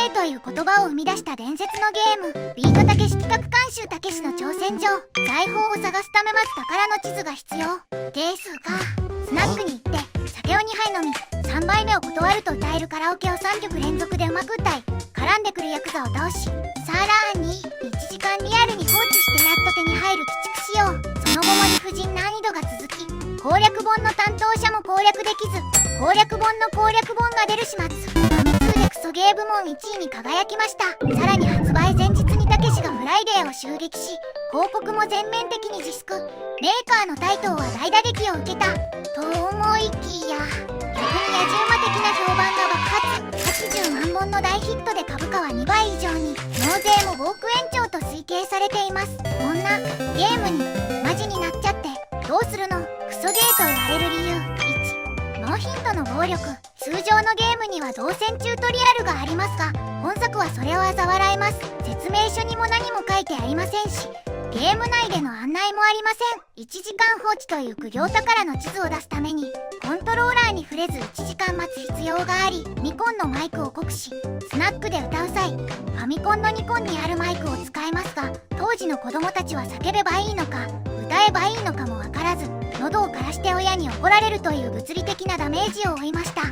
芸という言葉を生み出した伝説のゲーム。ビートたけし企画監修たけしの挑戦状。財宝を探すためまず宝の地図が必要ですが、スナックに行って酒を2杯飲み、3杯目を断ると歌えるカラオケを3曲連続でうまく歌い、絡んでくるヤクザを倒し、さらに1時間リアルに放置してやっと手に入る鬼畜仕様。その後も理不尽難易度が続き、攻略本の担当者も攻略できず、攻略本の攻略本が出る始末。ファミ通でクソゲー部門1位に輝きました。さらに発売前日にたけしがフライデーを襲撃し、広告も全面的に自粛。メーカーのタイトーは大打撃を受けたと思いきや、逆に野じ馬的な評判が爆発。80万本の大ヒットで株価は2倍以上に、納税も5億円超と推計されています。こんなゲームにマジになっちゃってどうするの？クソゲーと言われる理由。1、ノーヒントの暴力。通常のゲームには動線チュートリアルがありますが、本作はそれを嘲笑えます。説明書にも何も書いてありませんし、ゲーム内での案内もありません。1時間放置という苦行宝の地図を出すために、コントローラーに触れず1時間待つ必要があり、ニコンのマイクを酷使。スナックで歌う際、ファミコンのニコンにあるマイクを使えますが、当時の子供たちは叫べばいいのか、歌えばいいのかもわからず、喉を枯らして親に怒られるという物理的なダメージを負いました。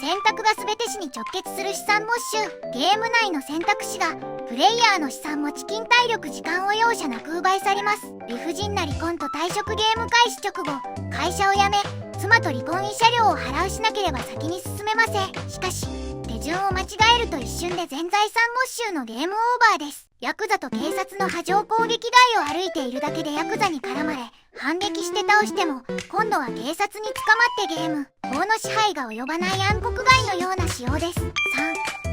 選択が全て死に直結する資産没収。ゲーム内の選択肢がプレイヤーの資産も資金体力時間を容赦なく奪い去ります。理不尽な離婚と退職。ゲーム開始直後、会社を辞め妻と離婚慰謝料を払うしなければ先に進めません。しかし手順を間違えると一瞬で全財産没収のゲームオーバーです。ヤクザと警察の波状攻撃台を歩いているだけでヤクザに絡まれ、反撃して倒しても今度は警察に捕まってゲーム。法の支配が及ばない暗黒街のような仕様です。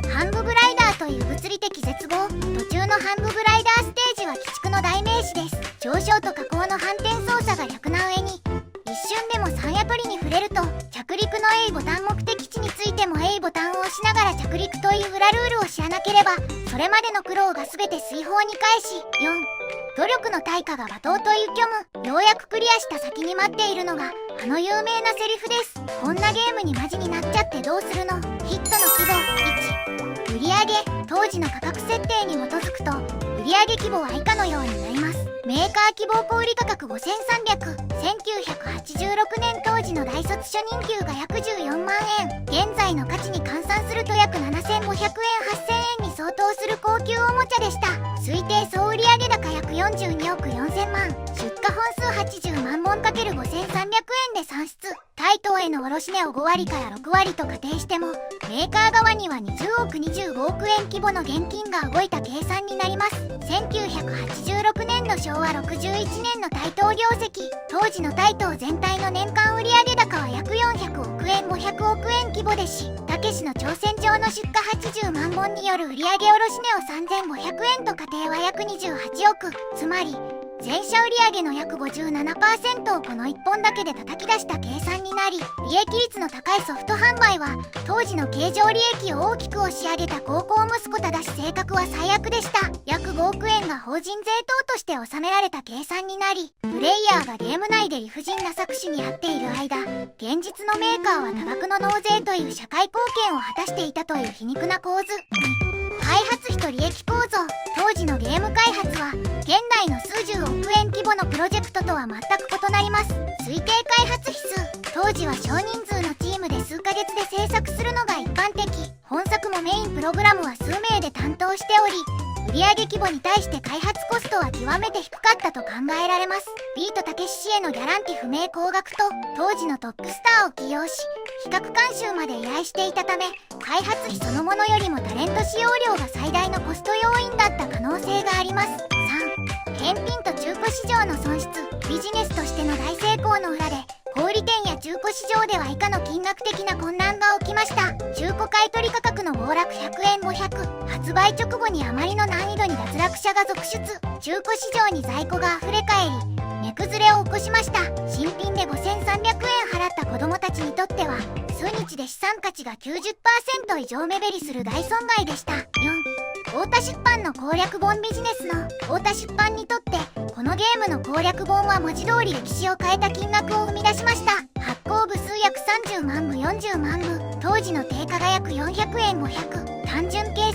3、ハンググライダーという物理的絶望。途中のハンググライダーステージは鬼畜の代名詞です。上昇と下降の反転操作が楽な上に、一瞬でも3や取りに触れると着陸の A ボタン。目的地についても A ボタンを押しながら着陸という裏ルールを知らなければ、それまでの苦労が全て水泡に返し。4、努力の対価が罵倒という虚無。ようやくクリアした先に待っているのがあの有名なセリフです。こんなゲームにマジになっちゃってどうするの？ヒットの規模。1、売上。当時の価格設定に基づくと売上規模は以下のようになります。メーカー希望小売価格5300。1986年当時の大卒初任給が約14万円。現在の価値に換算すると約7500円、8000円に相当する高級おもちゃでした。推定総売上高約42億4000万。出荷本数80万本 ×5300 円で算出。タイトーへの卸値を5割から6割と仮定しても、メーカー側には20億25億円規模の現金が動いた計算になります。1986年の昭和61年のタイトー業績。当時のタイトー全体の年間売上高は約400億円500億円規模でたけしの挑戦状の出荷80万本による売上卸値を3500円と仮定は約28億。つまり全社売上の約 57% をこの1本だけで叩き出した計算になり、利益率の高いソフト販売は当時の経常利益を大きく押し上げた高校息子。ただし性格は最悪でした。約5億円が法人税等として納められた計算になり、プレイヤーがゲーム内で理不尽な搾取に遭っている間、現実のメーカーは多額の納税という社会貢献を果たしていたという皮肉な構図。開発費と利益構造。当時のゲーム開発は現代の数十億円規模のプロジェクトとは全く異なります。推定開発費数。当時は少人数のチームで数ヶ月で制作するのが一般的。本作もメインプログラムは数名で担当しており、売上規模に対して開発コストは極めて低かったと考えられます。ビートたけし氏へのギャランティ不明高額と当時のトップスターを起用し、企画監修まで依頼していたため、開発費そのものよりもタレント使用料が最大のコスト要因だった可能性があります。3、返品と中古市場の損失。ビジネスとしての大成功の裏で、小売店や中古市場では以下の金額的な混乱が起きました。中古買取価格の暴落100円500。発売直後にあまりの難易度に脱落者が続出。中古市場に在庫が溢れ返り、値崩れを起こしました。新品で5300円払った子供たちにとっては、数日で資産価値が 90% 以上目減りする大損害でした。4、太田出版の攻略本。ビジネスの太田出版にとって、このゲームの攻略本は文字通り歴史を変えた金額を生み出しました。発行部数約30万部40万部。当時の定価が約400円500。単純計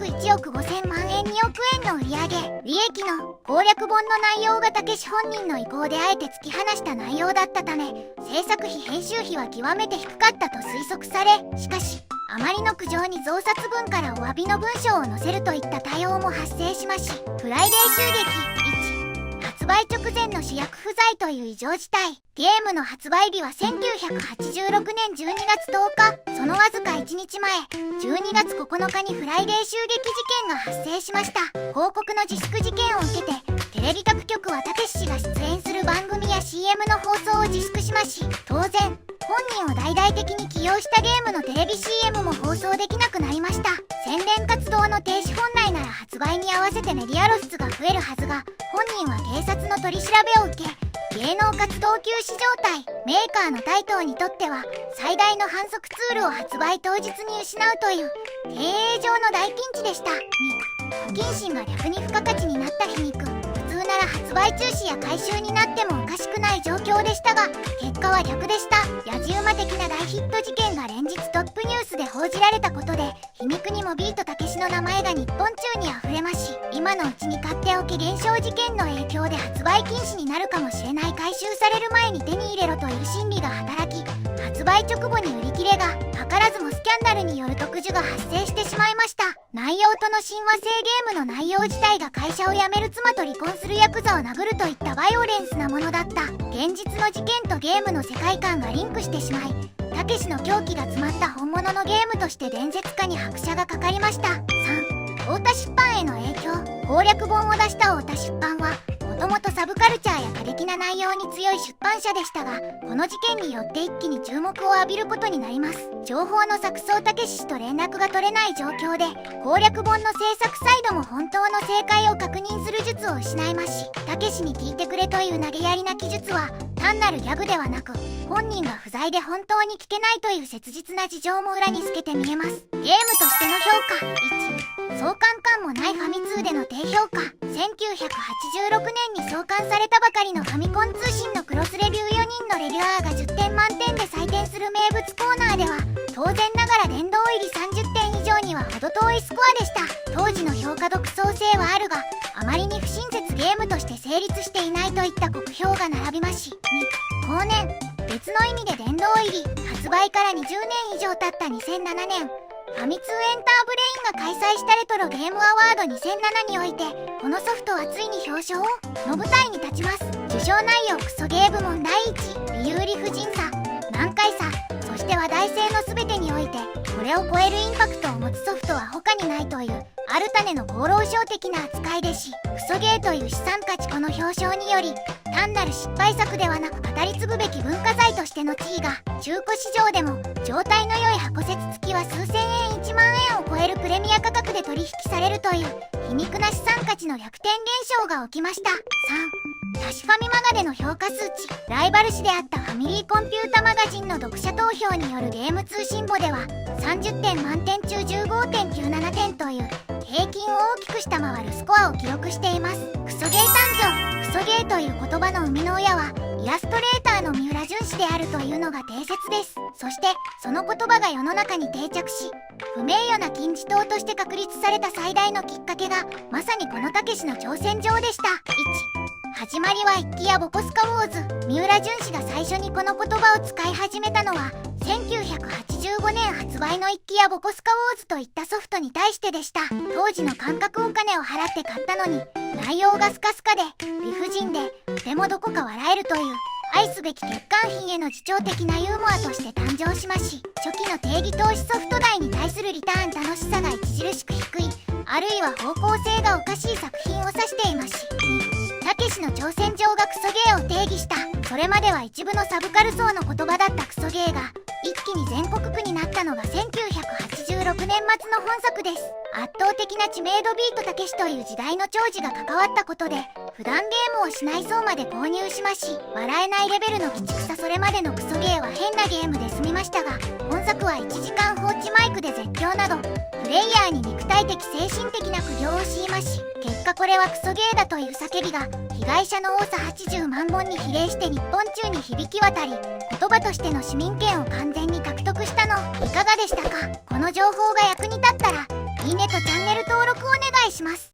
1億5000万円2億円の売上利益の攻略本の内容がたけし本人の意向であえて突き放した内容だったため、制作費編集費は極めて低かったと推測され、しかしあまりの苦情に増刷分からお詫びの文章を載せるといった対応も発生しまし、フライデー襲撃1、発売直前の主役不在という異常事態。ゲームの発売日は1986年12月10日、そのわずか1日前、12月9日にフライデー襲撃事件が発生しました。広告の自粛事件を受けて、テレビ各局はたけし氏が出演する番組や CM の放送を自粛しまし、当然本人を大々的に起用したゲームのテレビ CM も放送できなくなりました。宣伝活動の停止本来なら発売に合わせてメディア露出が増えるはずが、本人は警察の取り調べを受け、芸能活動休止状態。メーカーのタイトーにとっては最大の反則ツールを発売当日に失うという経営上の大ピンチでした。2、不謹慎が逆に付加価値になった皮肉。普通なら発売中止や回収になってもおかしくない状況でしたが、結果は逆でした。やじ馬的な大ヒット事件が連日トップニュースで報じられたことで、皮肉にもビートたけしの名前が日本中に溢れまし、今のうちに買っておき、現象事件の影響で発売禁止になるかもしれない、回収される前に手に入れろという心理が働き、発売直後に売り切れが、図らずもスキャンダルによる特需が発生してしまいました。内容との親和性。ゲームの内容自体が会社を辞める妻と離婚するヤクザを殴るといったバイオレンスなものだった。現実の事件とゲームの世界観がリンクしてしまい、たけしの狂気が詰まった本物のゲームとして伝説化に拍車がかかりました。3、太田出版への影響。攻略本を出した太田出版はもともとサブカルチャーや過激な内容に強い出版社でしたが、この事件によって一気に注目を浴びることになります。情報の錯綜。たけし氏と連絡が取れない状況で、攻略本の制作サイドも本当の正解を確認する術を失いまし、たけしに聞いてくれという投げやりな記述は単なるギャグではなく、本人が不在で本当に聞けないという切実な事情も裏に透けて見えます。ゲームとしての評価。1、創刊感もないファミ通での低評価。1986年に創刊されたばかりのファミコン通信のクロスレビュー。4人のレビュアーが10点満点で採点する名物コーナーでは、当然ながら殿堂入り30点以上には程遠いスコアでした。当時の評価独創性はあるが、あまりに不親切、ゲームとして成立していないといった酷評が並びまし。2、後年。別の意味で殿堂入り。発売から20年以上経った2007年、ファミ通エンターブレインが開催したレトロゲームアワード2007において、このソフトはついに表彰の舞台に立ちます。受賞内容クソゲー部門第1、理由理不尽さ、難解さ、そして話題性の全てにおいて、これを超えるインパクトを持つソフトは他にないという、ある種の厚労省的な扱いでし、クソゲーという資産価値。この表彰により、単なる失敗作ではなく語り継ぐべき文化財としての地位が、中古市場でも状態の良い箱説付きは数千円、1万円を超えるプレミア価格で取引されるという皮肉な資産価値の逆転現象が起きました。3、タシファミマガでの評価数値。ライバル誌であったファミリーコンピュータマガジンの読者投票によるゲーム通信簿では、30点満点中 15.97 点という平均を大きく下回るスコアを記録しています。クソゲー誕生。クソゲーという言葉の生みの親はイラストレーターの三浦淳氏であるというのが定説です。そしてその言葉が世の中に定着し、不名誉な金字塔として確立された最大のきっかけが、まさにこのたけしの挑戦状でした。1、始まりは一揆やボコスカウォーズ。三浦淳氏が最初にこの言葉を使い始めたのは1985年発売の一揆やボコスカウォーズといったソフトに対してでした。当時の感覚お金を払って買ったのに、内容がスカスカで理不尽で、とてもどこか笑えるという、愛すべき欠陥品への自重的なユーモアとして誕生しまし、初期の定義投資ソフト代に対するリターン楽しさが著しく低い、あるいは方向性がおかしい作品を指していまし。たけしの挑戦状がクソゲーを定義した。それまでは一部のサブカル層の言葉だったクソゲーが一気に全国区になったのが1986年末の本作です。圧倒的な知名度。ビートたけしという時代の寵児が関わったことで、普段ゲームをしない層まで購入しまし、笑えないレベルの鬼畜さ。それまでのクソゲーは変なゲームで済みましたが、本作は1時間放置マイクで絶叫など、プレイヤーに肉体的精神的な苦行を強いまし、結果これはクソゲーだという叫びが被害者の多さ80万本に比例して日本中に響き渡り、言葉としての市民権を完全に獲得したの。いかがでしたか？この情報が役に立ったらいいねとチャンネル登録します。